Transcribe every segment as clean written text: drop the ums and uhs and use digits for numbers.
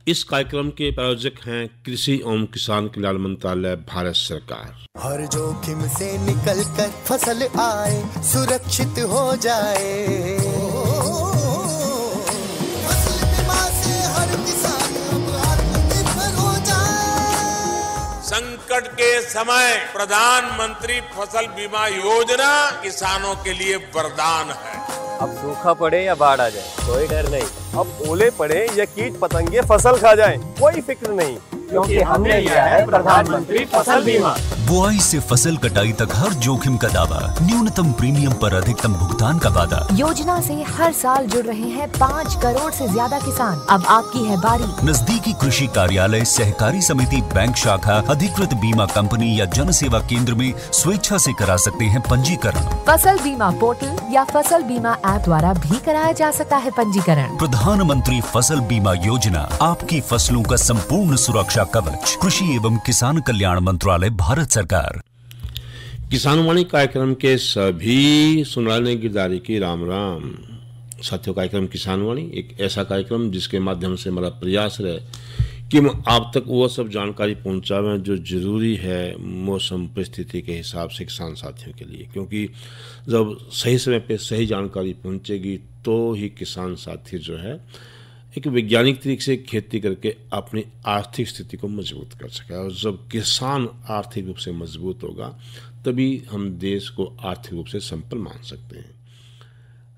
इस कार्यक्रम के प्रायोजक हैं कृषि एवं किसान कल्याण मंत्रालय, भारत सरकार। हर जोखिम से निकल कर फसल आए, सुरक्षित हो जाए, फसल बीमा से हर किसान अब आत्मनिर्भर हो जाए। संकट के समय प्रधानमंत्री फसल बीमा योजना किसानों के लिए वरदान है। अब सूखा पड़े या बाढ़ आ जाए कोई डर नहीं, अब ओले पड़े या कीट पतंगे फसल खा जाए कोई फिक्र नहीं, क्योंकि हमने लिया है प्रधानमंत्री फसल बीमा। बुआई से फसल कटाई तक हर जोखिम का दावा, न्यूनतम प्रीमियम पर अधिकतम भुगतान का वादा। योजना से हर साल जुड़ रहे हैं 5 करोड़ से ज्यादा किसान। अब आपकी है बारी। नजदीकी कृषि कार्यालय, सहकारी समिति, बैंक शाखा, अधिकृत बीमा कंपनी या जन सेवा केंद्र में स्वेच्छा से करा सकते हैं पंजीकरण। फसल बीमा पोर्टल या फसल बीमा ऐप द्वारा भी कराया जा सकता है पंजीकरण। प्रधानमंत्री फसल बीमा योजना, आपकी फसलों का संपूर्ण सुरक्षा कवच। कृषि एवं किसान कल्याण मंत्रालय, भारत सरकार। किसानवाणी कार्यक्रम के सभी सुनवाने गिरदारी की राम राम। साथियों, कार्यक्रम किसानवाणी एक ऐसा कार्यक्रम जिसके माध्यम से हमारा प्रयास रहे कि हम आप तक वो सब जानकारी पहुंचावें जो जरूरी है मौसम परिस्थिति के हिसाब से किसान साथियों के लिए, क्योंकि जब सही समय पे सही जानकारी पहुंचेगी तो ही किसान साथी जो है एक वैज्ञानिक तरीके से खेती करके अपनी आर्थिक स्थिति को मजबूत कर सके। और जब किसान आर्थिक रूप से मजबूत होगा तभी हम देश को आर्थिक रूप से संपन्न मान सकते हैं।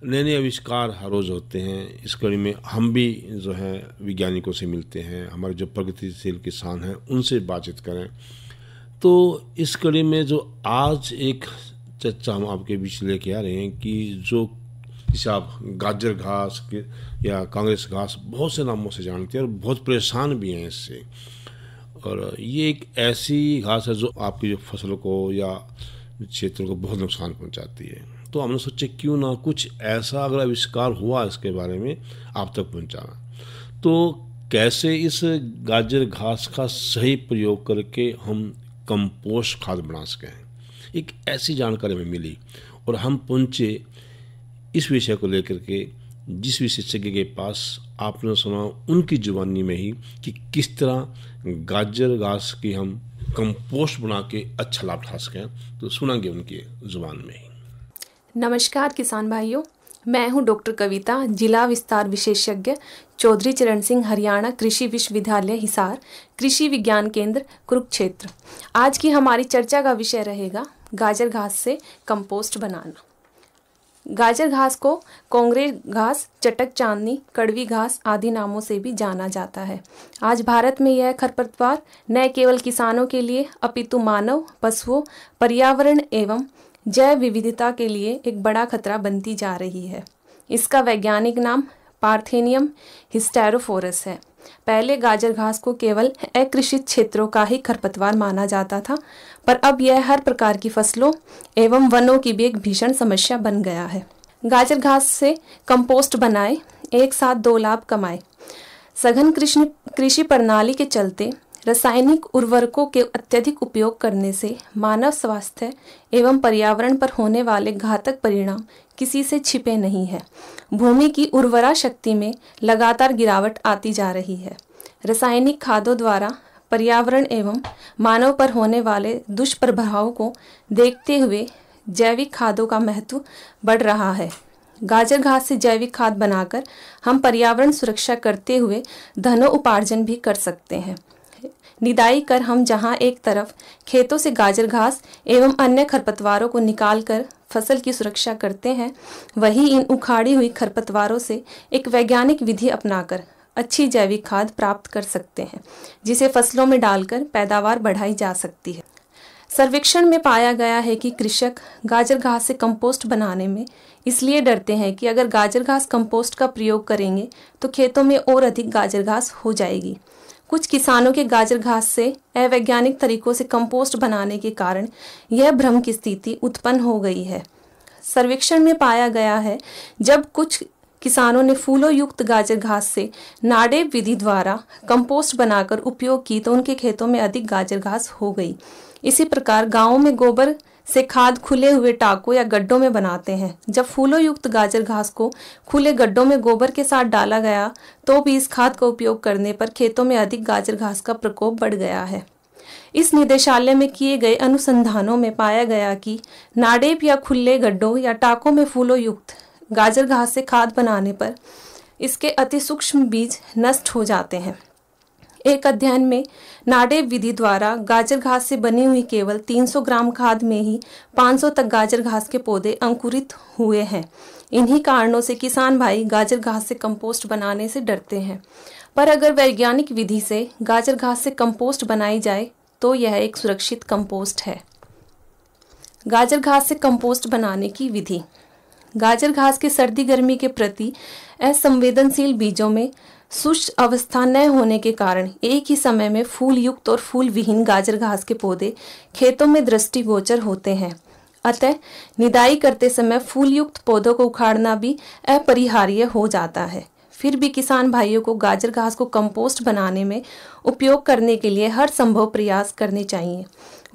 नए नए आविष्कार हर रोज़ होते हैं। इस कड़ी में हम भी जो है वैज्ञानिकों से मिलते हैं, हमारे जो प्रगतिशील किसान हैं उनसे बातचीत करें। तो इस कड़ी में जो आज एक चर्चा हम आपके बीच लेके आ रहे हैं कि जो जिसे आप गाजर घास के या कांग्रेस घास बहुत से नामों से जानते हैं और बहुत परेशान भी हैं इससे। और ये एक ऐसी घास है जो आपकी जो फसलों को या क्षेत्रों को बहुत नुकसान पहुंचाती है। तो हमने सोचा क्यों ना कुछ ऐसा अगर आविष्कार हुआ इसके बारे में आप तक पहुंचाना। तो कैसे इस गाजर घास का सही प्रयोग करके हम कंपोस्ट खाद बना सकें, एक ऐसी जानकारी हमें मिली और हम पहुँचे इस विषय को लेकर के जिस विशेषज्ञ के पास आपने सुना उनकी जुबानी में ही कि किस तरह गाजर घास की हम कंपोस्ट बना के अच्छा लाभ उठा सकें। तो सुनांगे उनकी जुबान में ही। नमस्कार किसान भाइयों, मैं हूं डॉक्टर कविता, जिला विस्तार विशेषज्ञ, चौधरी चरण सिंह हरियाणा कृषि विश्वविद्यालय हिसार, कृषि विज्ञान केंद्र कुरुक्षेत्र। आज की हमारी चर्चा का विषय रहेगा गाजर घास से कंपोस्ट बनाना। गाजर घास को कांग्रेस घास, चटक चांदनी, कड़वी घास आदि नामों से भी जाना जाता है। आज भारत में यह खरपतवार न केवल किसानों के लिए अपितु मानव, पशुओं, पर्यावरण एवं जैव विविधता के लिए एक बड़ा खतरा बनती जा रही है। इसका वैज्ञानिक नाम पार्थेनियम हिस्टेरोफोरस है। पहले गाजर घास को केवल अकृषित क्षेत्रों का ही खरपतवार माना जाता था, पर अब यह हर प्रकार की फसलों एवं वनों की भी एक भीषण समस्या बन गया है। गाजर घास से कंपोस्ट बनाए, एक साथ 2 लाभ कमाए। सघन कृषि प्रणाली के चलते रासायनिक उर्वरकों के अत्यधिक उपयोग करने से मानव स्वास्थ्य एवं पर्यावरण पर होने वाले घातक परिणाम किसी से छिपे नहीं है। भूमि की उर्वरा शक्ति में लगातार गिरावट आती जा रही है। रासायनिक खादों द्वारा पर्यावरण एवं मानव पर होने वाले दुष्प्रभावों को देखते हुए जैविक खादों का महत्व बढ़ रहा है। गाजर घास से जैविक खाद बनाकर हम पर्यावरण सुरक्षा करते हुए धनोपार्जन भी कर सकते हैं। निदाई कर हम जहां एक तरफ खेतों से गाजर घास एवं अन्य खरपतवारों को निकालकर फसल की सुरक्षा करते हैं, वहीं इन उखाड़ी हुई खरपतवारों से एक वैज्ञानिक विधि अपनाकर अच्छी जैविक खाद प्राप्त कर सकते हैं, जिसे फसलों में डालकर पैदावार बढ़ाई जा सकती है। सर्वेक्षण में पाया गया है कि कृषक गाजर घास से कंपोस्ट बनाने में इसलिए डरते हैं कि अगर गाजर घास कंपोस्ट का प्रयोग करेंगे तो खेतों में और अधिक गाजर घास हो जाएगी। कुछ किसानों के गाजर घास से अवैज्ञानिक तरीकों से कंपोस्ट बनाने के कारण यह भ्रम की स्थिति उत्पन्न हो गई है। सर्वेक्षण में पाया गया है जब कुछ किसानों ने फूलों युक्त गाजर घास से नाडेप विधि द्वारा कंपोस्ट बनाकर उपयोग की तो उनके खेतों में अधिक गाजर घास हो गई। इसी प्रकार गांवों में गोबर से खाद खुले हुए टाकों या गड्ढों में बनाते हैं। जब फूलों युक्त गाजर घास को खुले गड्ढों में गोबर के साथ डाला गया तो भी इस खाद का उपयोग करने पर खेतों में अधिक गाजर घास का प्रकोप बढ़ गया है। इस निदेशालय में किए गए अनुसंधानों में पाया गया कि नाडेप या खुले गड्ढों या टाकों में फूलों युक्त गाजर घास से खाद बनाने पर इसके अति सूक्ष्म बीज नष्ट हो जाते हैं। एक अध्ययन में नाडेप विधि द्वारा गाजर घास से बनी हुई केवल 300 ग्राम खाद में ही 500 तक गाजर घास के पौधे अंकुरित हुए हैं। इन्हीं कारणों से किसान भाई गाजर घास से कंपोस्ट बनाने से डरते हैं, पर अगर वैज्ञानिक विधि से गाजर घास से कंपोस्ट बनाई जाए तो यह एक सुरक्षित कंपोस्ट है। गाजर घास से कंपोस्ट बनाने की विधि। गाजर घास के सर्दी गर्मी के प्रति असंवेदनशील बीजों में शुष्क अवस्था न होने के कारण एक ही समय में फूल युक्त और फूल विहीन गाजर घास के पौधे खेतों में दृष्टिगोचर होते हैं। अतः निदाई करते समय फूल युक्त पौधों को उखाड़ना भी अपरिहार्य हो जाता है। फिर भी किसान भाइयों को गाजर घास को कंपोस्ट बनाने में उपयोग करने के लिए हर संभव प्रयास करने चाहिए।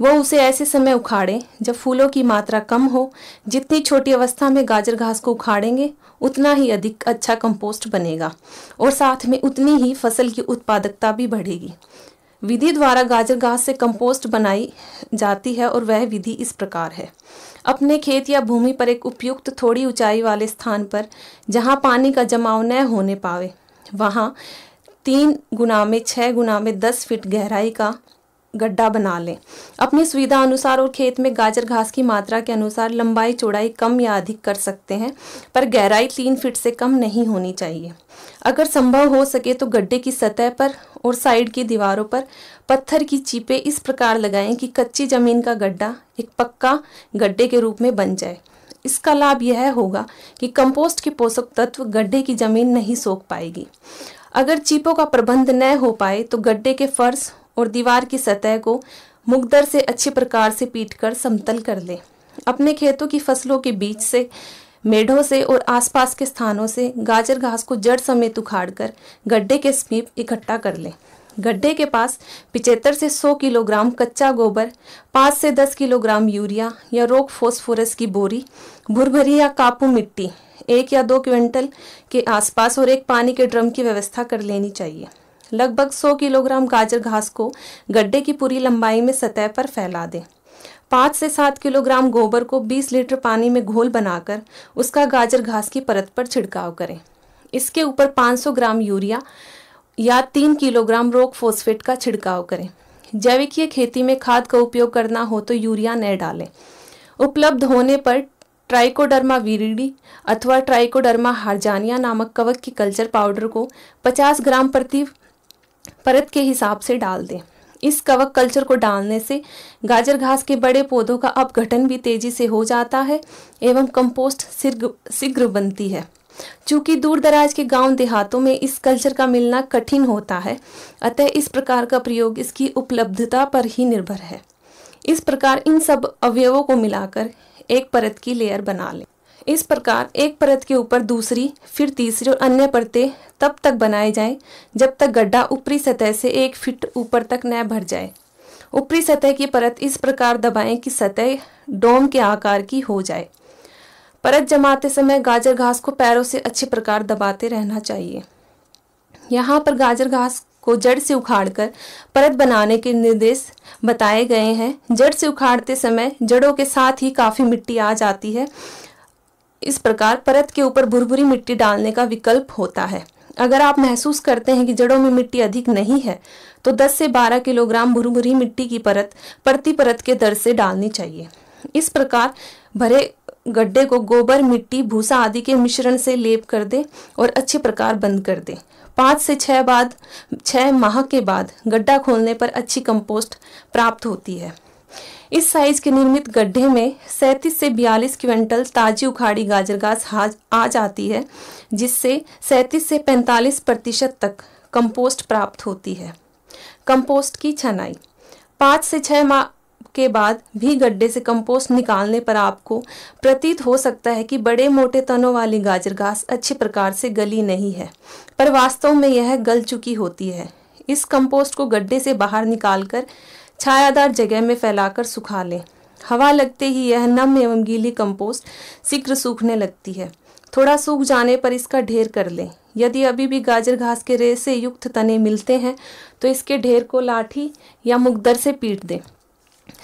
वो उसे ऐसे समय उखाड़ें जब फूलों की मात्रा कम हो। जितनी छोटी अवस्था में गाजर घास को उखाड़ेंगे उतना ही अधिक अच्छा कंपोस्ट बनेगा और साथ में उतनी ही फसल की उत्पादकता भी बढ़ेगी। विधि द्वारा गाजर घास से कंपोस्ट बनाई जाती है और वह विधि इस प्रकार है। अपने खेत या भूमि पर एक उपयुक्त थोड़ी ऊंचाई वाले स्थान पर जहां पानी का जमाव न होने पावे वहां 3 गुना में 6 गुना में 10 फीट गहराई का गड्ढा बना लें। अपनी सुविधा अनुसार और खेत में गाजर घास की मात्रा के अनुसार लंबाई चौड़ाई कम या अधिक कर सकते हैं, पर गहराई 3 फीट से कम नहीं होनी चाहिए। अगर संभव हो सके तो गड्ढे की सतह पर और साइड की दीवारों पर पत्थर की चीपें इस प्रकार लगाएं कि कच्ची जमीन का गड्ढा एक पक्का गड्ढे के रूप में बन जाए। इसका लाभ यह होगा कि कंपोस्ट के पोषक तत्व गड्ढे की जमीन नहीं सोख पाएगी। अगर चीपों का प्रबंध न हो पाए तो गड्ढे के फर्श और दीवार की सतह को मुकदर से अच्छी प्रकार से पीटकर समतल कर लें। अपने खेतों की फसलों के बीच से, मेढ़ों से और आसपास के स्थानों से गाजर घास को जड़ समेत उखाड़कर गड्ढे के समीप इकट्ठा कर लें। गड्ढे के पास 75 से 100 किलोग्राम कच्चा गोबर, 5 से 10 किलोग्राम यूरिया या रॉक फॉस्फोरस की बोरी, भुरभरी या कापू मिट्टी 1 या 2 क्विंटल के आसपास और एक पानी के ड्रम की व्यवस्था कर लेनी चाहिए। लगभग 100 किलोग्राम गाजर घास को गड्ढे की पूरी लंबाई में सतह पर फैला दें। 5 से 7 किलोग्राम गोबर को 20 लीटर पानी में घोल बनाकर उसका गाजर घास की परत पर छिड़काव करें। इसके ऊपर 500 ग्राम यूरिया या 3 किलोग्राम रॉक फॉस्फेट का छिड़काव करें। जैविकीय खेती में खाद का उपयोग करना हो तो यूरिया न डालें। उपलब्ध होने पर ट्राइकोडर्मा विरिडी अथवा ट्राइकोडर्मा हार्जानिया नामक कवक की कल्चर पाउडर को 50 ग्राम प्रति परत के हिसाब से डाल दें। इस कवक कल्चर को डालने से गाजर घास के बड़े पौधों का अपघटन भी तेजी से हो जाता है एवं कंपोस्ट शीघ्र बनती है। चूंकि दूर दराज के गांव देहातों में इस कल्चर का मिलना कठिन होता है, अतः इस प्रकार का प्रयोग इसकी उपलब्धता पर ही निर्भर है। इस प्रकार इन सब अवयवों को मिलाकर एक परत की लेयर बना लें। इस प्रकार एक परत के ऊपर दूसरी, फिर तीसरी और अन्य परतें तब तक बनाए जाएं जब तक गड्ढा ऊपरी सतह से 1 फीट ऊपर तक न भर जाए। ऊपरी सतह की परत इस प्रकार दबाएं कि सतह डोम के आकार की हो जाए। परत जमाते समय गाजर घास को पैरों से अच्छी प्रकार दबाते रहना चाहिए। यहाँ पर गाजर घास को जड़ से उखाड़कर परत बनाने के निर्देश बताए गए हैं। जड़ से उखाड़ते समय जड़ों के साथ ही काफी मिट्टी आ जाती है। इस प्रकार परत के ऊपर भुरभुरी मिट्टी डालने का विकल्प होता है। अगर आप महसूस करते हैं कि जड़ों में मिट्टी अधिक नहीं है तो 10 से 12 किलोग्राम भुरभुरी मिट्टी की परत प्रति परत के दर से डालनी चाहिए। इस प्रकार भरे गड्ढे को गोबर, मिट्टी, भूसा आदि के मिश्रण से लेप कर दें और अच्छी प्रकार बंद कर दें। 5 से 6 माह के बाद गड्ढा खोलने पर अच्छी कंपोस्ट प्राप्त होती है। इस साइज के निर्मित गड्ढे में 37 से 42 क्विंटल ताजी उखाड़ी गाजर घास आ जाती है, जिससे 37 से 45% तक कंपोस्ट प्राप्त होती है। कंपोस्ट की छनाई। 5 से 6 माह के बाद भी गड्ढे से कंपोस्ट निकालने पर आपको प्रतीत हो सकता है कि बड़े मोटे तनों वाली गाजर घास अच्छी प्रकार से गली नहीं है, पर वास्तव में यह गल चुकी होती है। इस कंपोस्ट को गड्ढे से बाहर निकालकर छायादार जगह में फैलाकर सुखा लें। हवा लगते ही यह नम एवं गीली कंपोस्ट शीघ्र सूखने लगती है। थोड़ा सूख जाने पर इसका ढेर कर लें। यदि अभी भी गाजर घास के रेसे युक्त तने मिलते हैं तो इसके ढेर को लाठी या मुकदर से पीट दें।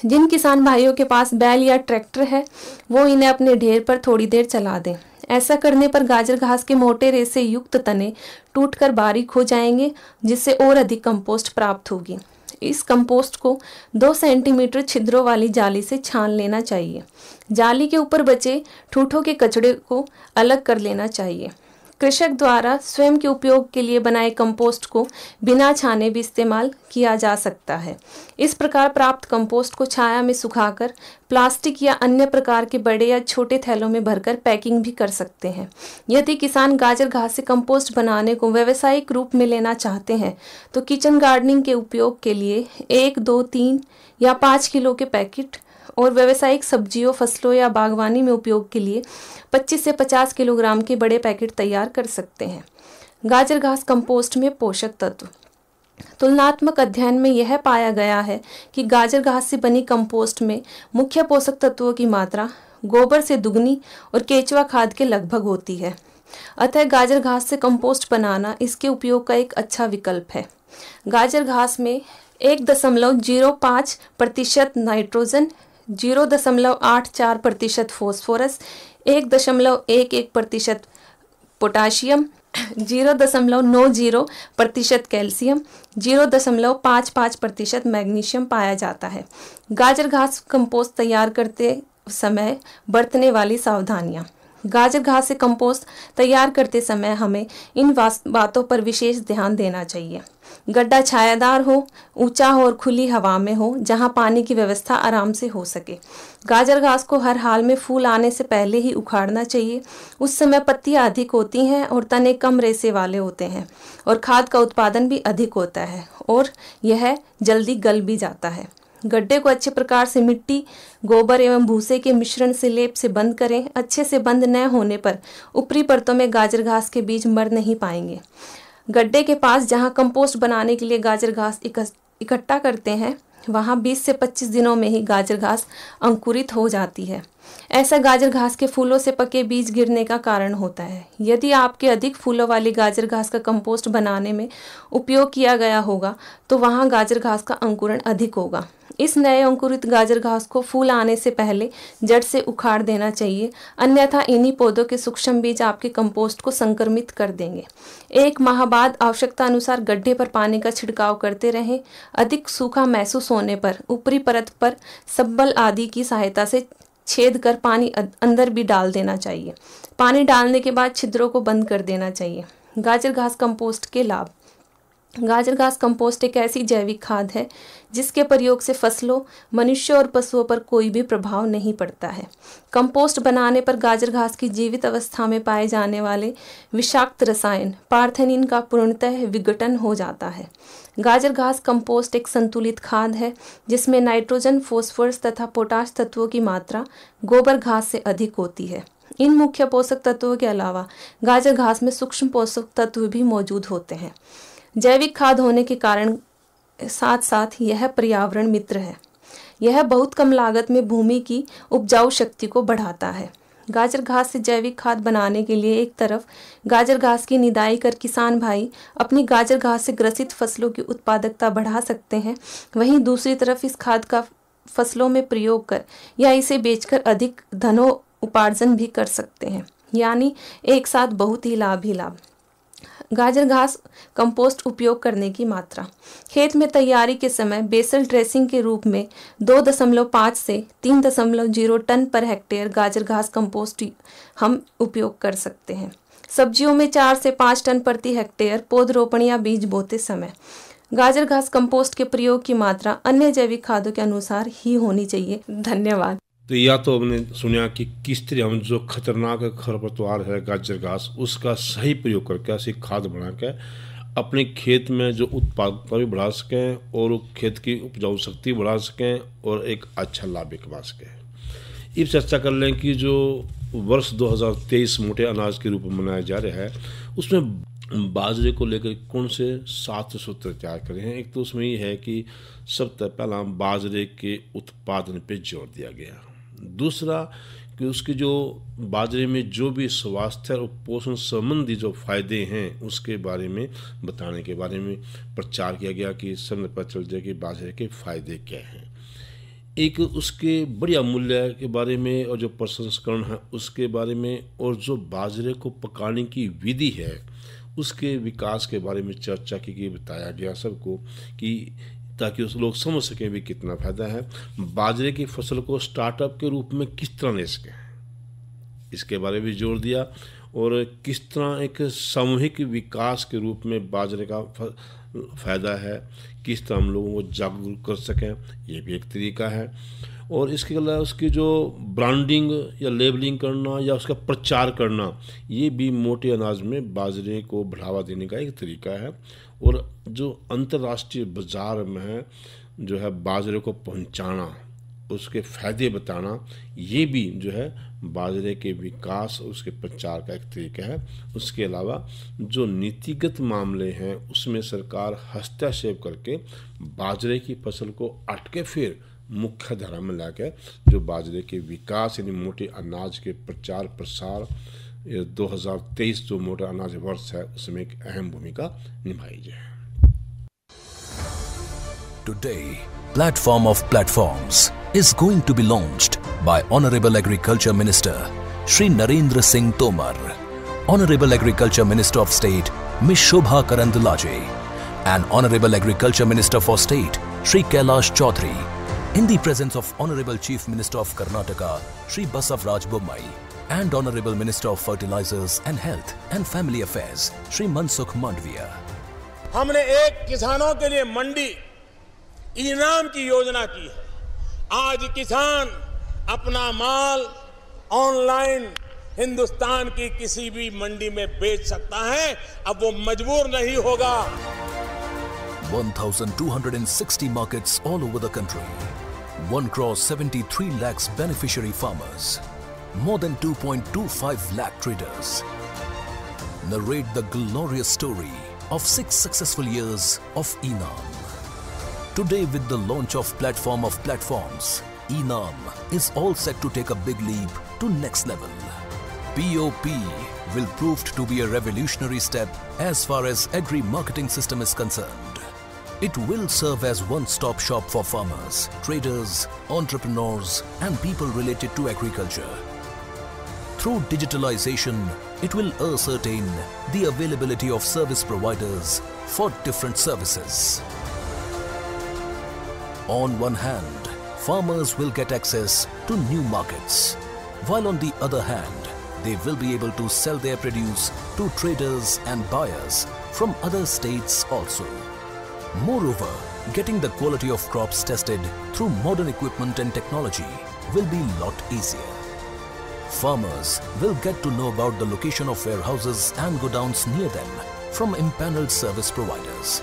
जिन किसान भाइयों के पास बैल या ट्रैक्टर है वो इन्हें अपने ढेर पर थोड़ी देर चला दें। ऐसा करने पर गाजर घास के मोटे रेसे युक्त तने टूटकर बारीक हो जाएंगे, जिससे और अधिक कंपोस्ट प्राप्त होगी। इस कंपोस्ट को 2 सेंटीमीटर छिद्रों वाली जाली से छान लेना चाहिए। जाली के ऊपर बचे ठूठों के कचड़े को अलग कर लेना चाहिए। कृषक द्वारा स्वयं के उपयोग के लिए बनाए कंपोस्ट को बिना छाने भी इस्तेमाल किया जा सकता है। इस प्रकार प्राप्त कंपोस्ट को छाया में सुखाकर प्लास्टिक या अन्य प्रकार के बड़े या छोटे थैलों में भरकर पैकिंग भी कर सकते हैं। यदि किसान गाजर घास से कंपोस्ट बनाने को व्यावसायिक रूप में लेना चाहते हैं तो किचन गार्डनिंग के उपयोग के लिए 1, 2, 3 या 5 किलो के पैकेट और व्यावसायिक सब्जियों, फसलों या बागवानी में उपयोग के लिए 25 से 50 किलोग्राम के बड़े पैकेट तैयार कर सकते हैं। गाजर घास कंपोस्ट में पोषक तत्व। तुलनात्मक अध्ययन में यह पाया गया है कि गाजर घास से बनी कंपोस्ट में मुख्य पोषक तत्वों की मात्रा गोबर से दुगनी और केचुआ खाद के लगभग होती है। अतः गाजर घास से कंपोस्ट बनाना इसके उपयोग का एक अच्छा विकल्प है। गाजर घास में 1.05% nitrogen, 0.84% phosphorus, 1.11% potassium, 0.90% calcium, 0.55% magnesium पाया जाता है। गाजर घास कंपोस्ट तैयार करते समय बरतने वाली सावधानियां। गाजर घास से कंपोस्ट तैयार करते समय हमें इन बातों पर विशेष ध्यान देना चाहिए। गड्ढा छायादार हो, ऊंचा हो और खुली हवा में हो, जहां पानी की व्यवस्था आराम से हो सके। गाजर घास को हर हाल में फूल आने से पहले ही उखाड़ना चाहिए। उस समय पत्तियां अधिक होती हैं और तने कम रेशे वाले होते हैं और खाद का उत्पादन भी अधिक होता है और यह जल्दी गल भी जाता है। गड्ढे को अच्छे प्रकार से मिट्टी, गोबर एवं भूसे के मिश्रण से लेप से बंद करें। अच्छे से बंद न होने पर ऊपरी परतों में गाजर घास के बीज मर नहीं पाएंगे। गड्ढे के पास जहां कंपोस्ट बनाने के लिए गाजर घास इकट्ठा करते हैं वहां 20 से 25 दिनों में ही गाजर घास अंकुरित हो जाती है। ऐसा गाजर घास के फूलों से पके बीज गिरने का कारण होता है। यदि आपके अधिक फूलों वाली गाजर घास का कंपोस्ट बनाने में उपयोग किया गया होगा तो वहां गाजर घास का अंकुरण अधिक होगा। इस नए अंकुरित गाजर घास को फूल आने से पहले जड़ से उखाड़ देना चाहिए, अन्यथा इन्हीं पौधों के सूक्ष्म बीज आपके कंपोस्ट को संक्रमित कर देंगे। 1 माह बाद आवश्यकता अनुसार गड्ढे पर पानी का छिड़काव करते रहें। अधिक सूखा महसूस होने पर ऊपरी परत पर सब्बल आदि की सहायता से छेद कर पानी अंदर भी डाल देना चाहिए। पानी डालने के बाद छिद्रों को बंद कर देना चाहिए। गाजर घास कंपोस्ट के लाभ। गाजर घास कंपोस्ट एक ऐसी जैविक खाद है जिसके प्रयोग से फसलों, मनुष्यों और पशुओं पर कोई भी प्रभाव नहीं पड़ता है। कंपोस्ट बनाने पर गाजर घास की जीवित अवस्था में पाए जाने वाले विषाक्त रसायन पार्थेनिन का पूर्णतः विघटन हो जाता है। गाजर घास कंपोस्ट एक संतुलित खाद है जिसमें नाइट्रोजन, फॉस्फोरस तथा पोटाश तत्वों की मात्रा गोबर घास से अधिक होती है। इन मुख्य पोषक तत्वों के अलावा गाजर घास में सूक्ष्म पोषक तत्व भी मौजूद होते हैं। जैविक खाद होने के कारण साथ साथ यह पर्यावरण मित्र है। यह बहुत कम लागत में भूमि की उपजाऊ शक्ति को बढ़ाता है। गाजर घास से जैविक खाद बनाने के लिए एक तरफ गाजर घास की निदाई कर किसान भाई अपनी गाजर घास से ग्रसित फसलों की उत्पादकता बढ़ा सकते हैं, वहीं दूसरी तरफ इस खाद का फसलों में प्रयोग कर या इसे बेचकर अधिक धनोपार्जन भी कर सकते हैं। यानी एक साथ बहुत ही लाभ ही लाभ। गाजर घास कंपोस्ट उपयोग करने की मात्रा। खेत में तैयारी के समय बेसल ड्रेसिंग के रूप में 2.5 से 3.0 टन पर हेक्टेयर गाजर घास कंपोस्ट हम उपयोग कर सकते हैं। सब्जियों में 4 से 5 टन प्रति हेक्टेयर पौधरोपण या बीज बोते समय। गाजर घास कंपोस्ट के प्रयोग की मात्रा अन्य जैविक खादों के अनुसार ही होनी चाहिए। धन्यवाद। तो या तो हमने सुना कि किस तरह हम जो खतरनाक खरपतवार है गाजर घास, उसका सही प्रयोग करके ऐसी खाद बना के अपने खेत में जो उत्पादकता भी बढ़ा सकें और खेत की उपजाऊ शक्ति बढ़ा सकें और एक अच्छा लाभ भी कमा सकें। इस चर्चा कर लें कि जो वर्ष 2023 मोटे अनाज के रूप में मनाया जा रहा है उसमें बाजरे को लेकर कौन से 7 सूत्र तैयार करे हैं। एक तो उसमें ये है कि सबसे पहला बाजरे के उत्पादन पे जोर दिया गया, दूसरा कि उसके जो बाजरे में जो भी स्वास्थ्य और पोषण संबंधी जो फायदे हैं उसके बारे में बताने के बारे में प्रचार किया गया कि सबने पता चल जाए कि बाजरे के फायदे क्या हैं। एक उसके बढ़िया मूल्य के बारे में और जो प्रसंस्करण है उसके बारे में, और जो बाजरे को पकाने की विधि है उसके विकास के बारे में चर्चा की, बताया गया सबको कि ताकि उस लोग समझ सकें भी कितना फायदा है। बाजरे की फसल को स्टार्टअप के रूप में किस तरह ले सकें इसके बारे में जोर दिया, और किस तरह एक सामूहिक विकास के रूप में बाजरे का फायदा है, किस तरह हम लोगों को जागरूक कर सकें, ये भी एक तरीका है। और इसके अलावा उसकी जो ब्रांडिंग या लेबलिंग करना या उसका प्रचार करना, ये भी मोटे अनाज में बाजरे को बढ़ावा देने का एक तरीका है। और जो अंतर्राष्ट्रीय बाजार में जो है बाजरे को पहुंचाना, उसके फ़ायदे बताना, ये भी जो है बाजरे के विकास उसके प्रचार का एक तरीका है। उसके अलावा जो नीतिगत मामले हैं उसमें सरकार हस्तक्षेप करके बाजरे की फसल को अटके फिर मुख्य धारा में लाकर जो बाजरे के विकास यानी मोटे अनाज के प्रचार प्रसार 2023 जो मोटा अनाज वर्ष है उसमें एक अहम भूमिका निभाई जाए। Today, Platform of Platforms is going to be launched by Honorable Agriculture Minister Shri Narendra Singh Tomar, Honorable Agriculture Minister of State Ms. Shobha Karandlaje, and Honorable Agriculture Minister for State Shri Kailash Chaudhary, in the presence of Honorable Chief Minister of Karnataka Shri Basavaraj Bommai and Honorable Minister of Fertilizers and Health and Family Affairs Shri Mansukh Mandviya. हमने एक किसानों के लिए मंडी इनाम की योजना की है। आज किसान अपना माल ऑनलाइन हिंदुस्तान की किसी भी मंडी में बेच सकता है, अब वो मजबूर नहीं होगा। 1,260 markets all over the country, 1,73 lakhs beneficiary farmers, more than 2.25 lakh traders. Narrate the glorious story of 6 successful years of ENAM. Today, with the launch of Platform of Platforms, ENAM is all set to take a big leap to next level. POP will prove to be a revolutionary step as far as agri-marketing system is concerned. It will serve as one-stop shop for farmers, traders, entrepreneurs, and people related to agriculture. Through digitalization, it will ascertain the availability of service providers for different services. On one hand, farmers will get access to new markets, while on the other hand, they will be able to sell their produce to traders and buyers from other states also. Moreover, getting the quality of crops tested through modern equipment and technology will be a lot easier. Farmers will get to know about the location of warehouses and godowns near them from empaneled service providers.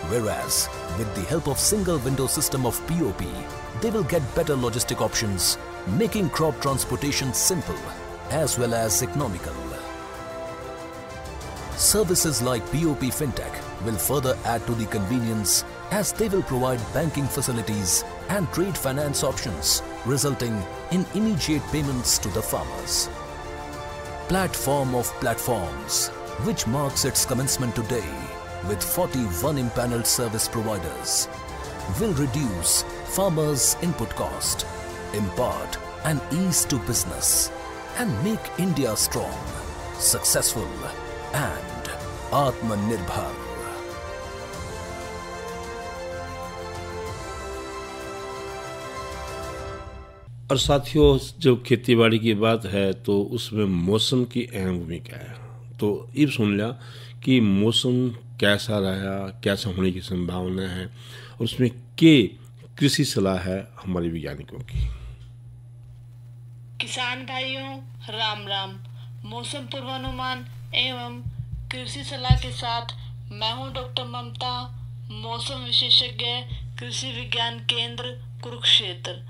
Whereas, with the help of single window system of POP, they will get better logistic options, making crop transportation simple as well as economical. Services like POP FinTech will further add to the convenience as they will provide banking facilities and trade finance options, resulting in immediate payments to the farmers. Platform of Platforms, which marks its commencement today with 41 empaneled service providers, will reduce farmers' input cost, impart an ease to business, and make India strong, successful, and Atmanirbhar. और साथियों, जब खेतीबाड़ी की बात है तो उसमें मौसम की अहम भूमिका है। तो ये सुन लिया कि मौसम कैसा रहा, कैसा होने की संभावना है, और उसमें के कृषि सलाह है हमारे वैज्ञानिकों की। किसान भाइयों, राम राम। मौसम पूर्वानुमान एवं कृषि सलाह के साथ मैं हूं डॉक्टर ममता, मौसम विशेषज्ञ, कृषि विज्ञान केंद्र कुरुक्षेत्र।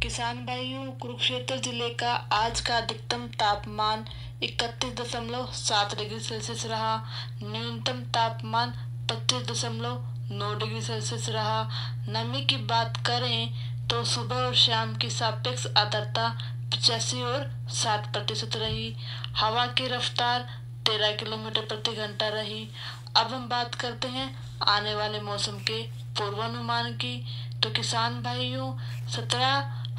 किसान भाइयों, कुरुक्षेत्र जिले का आज का अधिकतम तापमान 31.7 डिग्री सेल्सियस रहा। न्यूनतम तापमान 25.9 डिग्री सेल्सियस रहा। नमी की बात करें तो सुबह और शाम की सापेक्ष आर्द्रता 85 और 60% रही। हवा की रफ्तार 13 किलोमीटर प्रति घंटा रही। अब हम बात करते हैं आने वाले मौसम के पूर्वानुमान की। तो किसान भाइयों, 17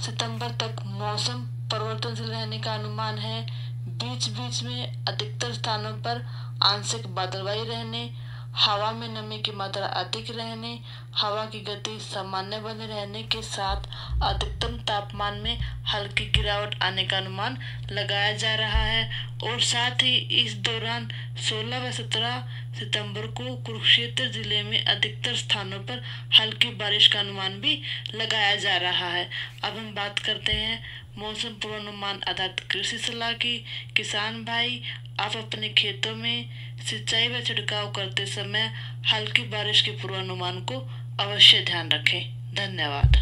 सितंबर तक मौसम परिवर्तनशील रहने का अनुमान है। बीच बीच में अधिकतर स्थानों पर आंशिक बादलवाई रहने, हवा में नमी की मात्रा अधिक रहने, हवा की गति सामान्य बने रहने के साथ अधिकतम तापमान में हल्की गिरावट आने का अनुमान लगाया जा रहा है। और साथ ही इस दौरान 16 व 17 सितंबर को कुरुक्षेत्र जिले में अधिकतर स्थानों पर हल्की बारिश का अनुमान भी लगाया जा रहा है। अब हम बात करते हैं मौसम पूर्वानुमान आधारित कृषि सलाह की। किसान भाई, आप अपने खेतों में सिंचाई व छिड़काव करते समय हल्की बारिश के पूर्वानुमान को अवश्य ध्यान रखें। धन्यवाद।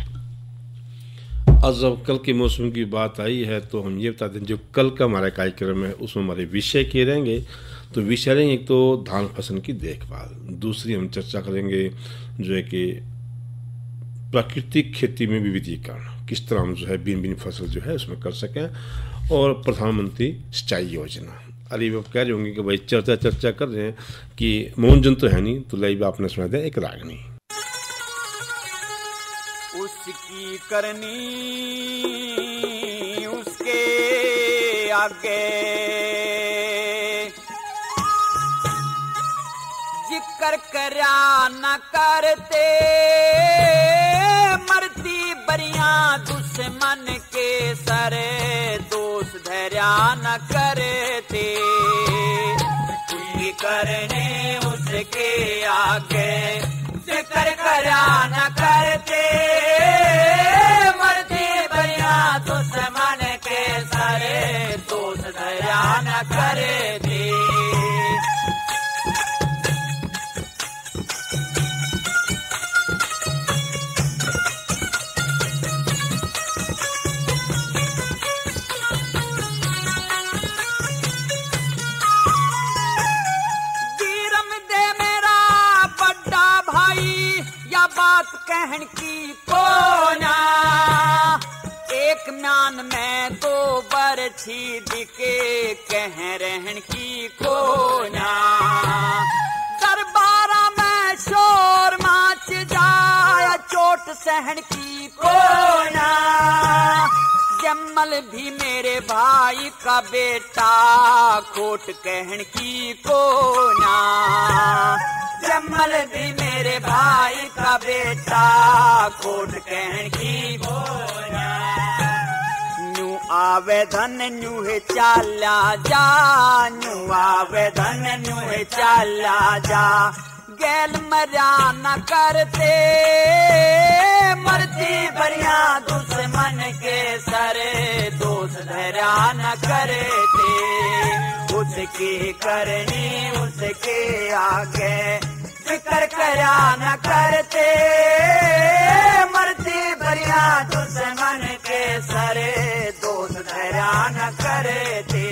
आज जब कल के मौसम की बात आई है तो हम ये बता दें, जो कल का हमारा कार्यक्रम है उसमें हमारे विषय के रहेंगे। तो विषय रहेंगे एक तो धान फसल की देखभाल, दूसरी हम चर्चा करेंगे जो है कि प्राकृतिक खेती में विविधीकरण, किस तरह हम जो है भिन्न भिन्न फसल जो है उसमें कर सकें, और प्रधानमंत्री सिंचाई योजना। अरे आप कह रहे होंगे कि भाई चर्चा कर रहे हैं कि मनोरंजन तो है नहीं, तो लाइव आपने सुना दिया एक रागनी। उसकी करनी उसके आगे, जिक्र करया न करते, मरती बरिया दुश्मन के सरे, दोष धैर्या न करते। उसकी करनी उसके आगे, जिक्र करया न करते, मरती बरिया दुश्मन के सरे, दोष धैर्या न करते। कहन की कोना, एक म्यान में दो बरछी दिके, कह रहन की कोना। दरबारा में शोर माच जाया, चोट सहन की कोना। जम्मल भी मेरे भाई का बेटा, खोट कहन की कोना। जम्मल भी मेरे भाई का बेटा, खोट कहन की कोना। न्यू आवेदन न्यू है चाला जा, न्यू आवेदन न्यू है चाला जा। गैल मरिया न करते, मरती बरिया दुश्मन के सरे, दोष धैर्या न करते। उसकी करनी उसके आगे, जिक्र करया न करते, मरती बरिया दुश्मन के सरे, दोष धैर्या न करते।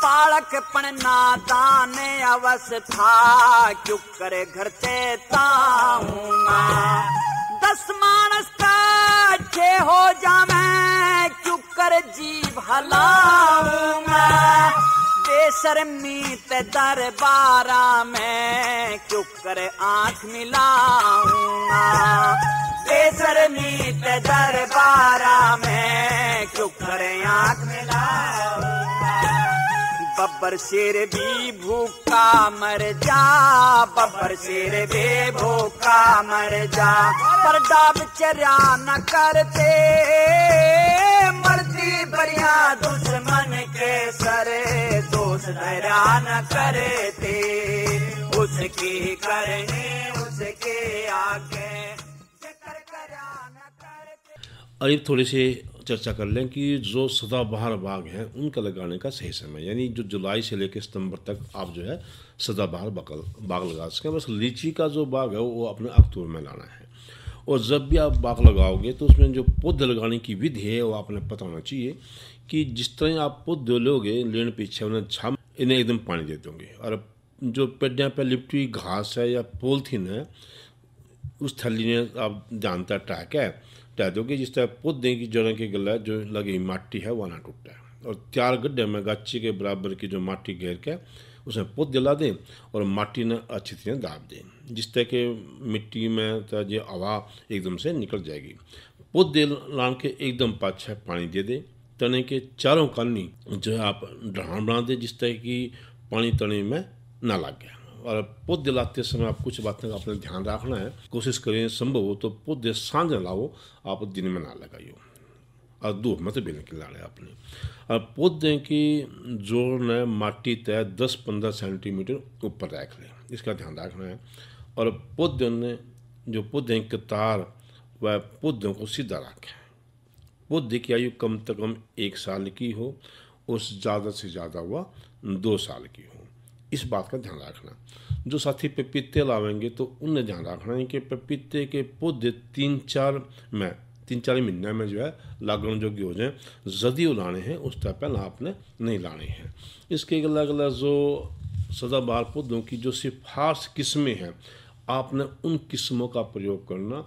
बालकपन नादान अवस्था, क्यों करे घर से ताऊंगा। 10 मानस का 6 हो जावे, क्यों कर जीव हलाऊंगा। बेशर्मी ते दरबारा में, क्यों करे आंख मिलाऊंगा। बेशर्मी ते दरबारा में, क्यों करे आंख मिलाऊंगा। बब्बर शेर भी भूखा मर जा, बब्बर शेर भी भूखा मर जा। पर डाब चर्या न करते, मरती बरिया दुश्मन के सरे, दोष धैर्या न करते। जिसकी करनी उसकी आंखें और एक थोड़ी सी चर्चा कर लें कि जो सदाबहार बाग हैं उनका लगाने का सही समय, यानी जो जुलाई से लेकर सितंबर तक आप जो है सदाबहार बाग लगा सकें। बस लीची का जो बाग है वो अपने अक्टूबर में लाना है। और जब भी आप बाग लगाओगे तो उसमें जो पौधे लगाने की विधि है वो आपने पता होना चाहिए कि जिस तरह आप पौधे लोगे लेन पीछे उन्हें छाम इन्हें एकदम पानी दे दोगे, और जो पेड़ियाँ पर लिपटी घास है या पॉलीथीन है उस थैली में आप जानता टह दोगे, जिस तरह पौधे की जड़ों की गला जो लगी माटी है वह ना टूटा है। और 4 गड्ढे में गाची के बराबर की जो माटी घेर के उसमें पौधे ला दें और माटी ने अच्छी तरह दाब दें, जिस तरह के मिट्टी में जो हवा एकदम से निकल जाएगी। पौधे लान के एकदम पाछे पानी दे दें। तने के चारों कानी जो है आप ढलान बना दें जिस तरह की पानी तने में ना लग गया। और पौधे लाते समय आप कुछ बातें का अपने ध्यान रखना है। कोशिश करें संभव हो तो पौधे सांझ लाओ, आप दिन में ना लगाइयो और धूप में तो बिल के लाने आपने। और पौधे की जोड़ ने माटी तय 10-15 सेंटीमीटर ऊपर रख लें, इसका ध्यान रखना है। और पौधे ने जो पौधे की तार वह पौधों को सीधा रखें। पौधे की आयु कम से कम 1 साल की हो और ज़्यादा से ज़्यादा वह 2 साल की हो, इस बात का ध्यान रखना। जो साथी पपीते लावेंगे तो उन्हें ध्यान रखना है कि पपीते के पौधे 3-4 महीने में जो है लागण जोगी हो जाए। यदि लाने हैं उस तरह पहले आपने नहीं लाने हैं। इसके अलग अलग जो सदाबहार पौधों की जो सिफारिश किस्में हैं आपने उन किस्मों का प्रयोग करना।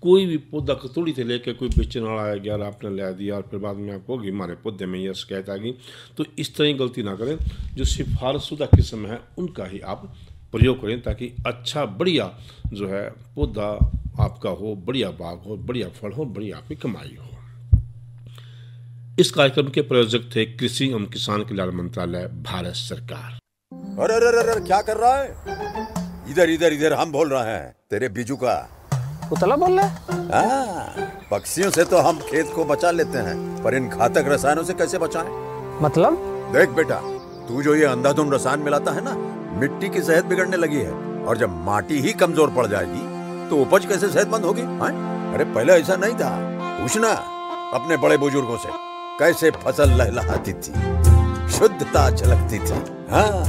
कोई भी पौधा कतौड़ी से लेकर कोई बेचने वाला आ गया और आपने ले दिया और फिर बाद में आपको कि हमारे पौधे में यह शिकायत आ गई, तो इस तरह की गलती ना करें। जो सिफारिशुदा किस्म है उनका ही आप प्रयोग करें ताकि अच्छा बढ़िया जो है पौधा आपका हो, बढ़िया बाग हो, बढ़िया फल हो, बढ़िया आपकी कमाई हो। इस कार्यक्रम के प्रायोजक थे कृषि एवं किसान कल्याण मंत्रालय, भारत सरकार। अरे अरे अरे क्या कर रहा है? इधर इधर इधर हम बोल रहे हैं तेरे बीजू का। उतला बोल रहा है? पक्षियों से तो हम खेत को बचा लेते हैं, पर इन घातक रसायनों से कैसे बचाएं? मतलब? देख बेटा, तू जो ये अंधाधुंध रसायन मिलाता है ना, मिट्टी की सेहत बिगड़ने लगी है। और जब माटी ही कमजोर पड़ जाएगी तो उपज कैसे सेहतमंद होगी? अरे पहले ऐसा नहीं था। पूछना अपने बड़े बुजुर्गों से, कैसे फसल लहलहाती थी, शुद्धता झलकती थी। हाँ,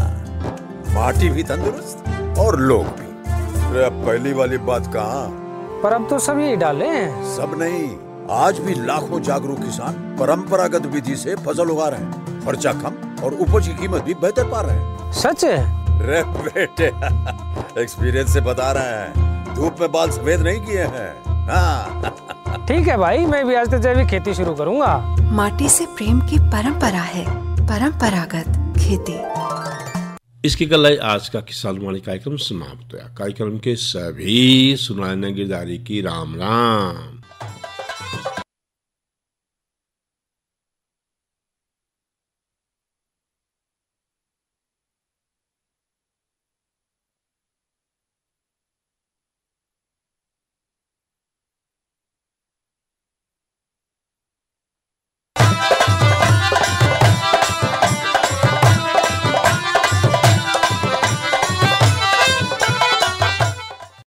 माटी भी तंदुरुस्त और लोग भी। अब पहली वाली बात कहाँ? पर अब तो सब यही डाले हैं। सब नहीं, आज भी लाखों जागरूक किसान परंपरागत विधि से फसल उगा रहे हैं। खर्चा कम और उपज की कीमत भी बेहतर पा रहे हैं। सच है? रे बेटे, एक्सपीरियंस से बता रहे हैं, धूप में बाल सफेद नहीं किए हैं। हाँ। ठीक है भाई, मैं भी आज से जैविक खेती शुरू करूंगा। माटी से प्रेम की परंपरा है, परंपरागत खेती। इसके गलाई आज का किसान वाणी कार्यक्रम समाप्त हुआ। कार्यक्रम के सभी सुनाने गिरदारी की राम राम।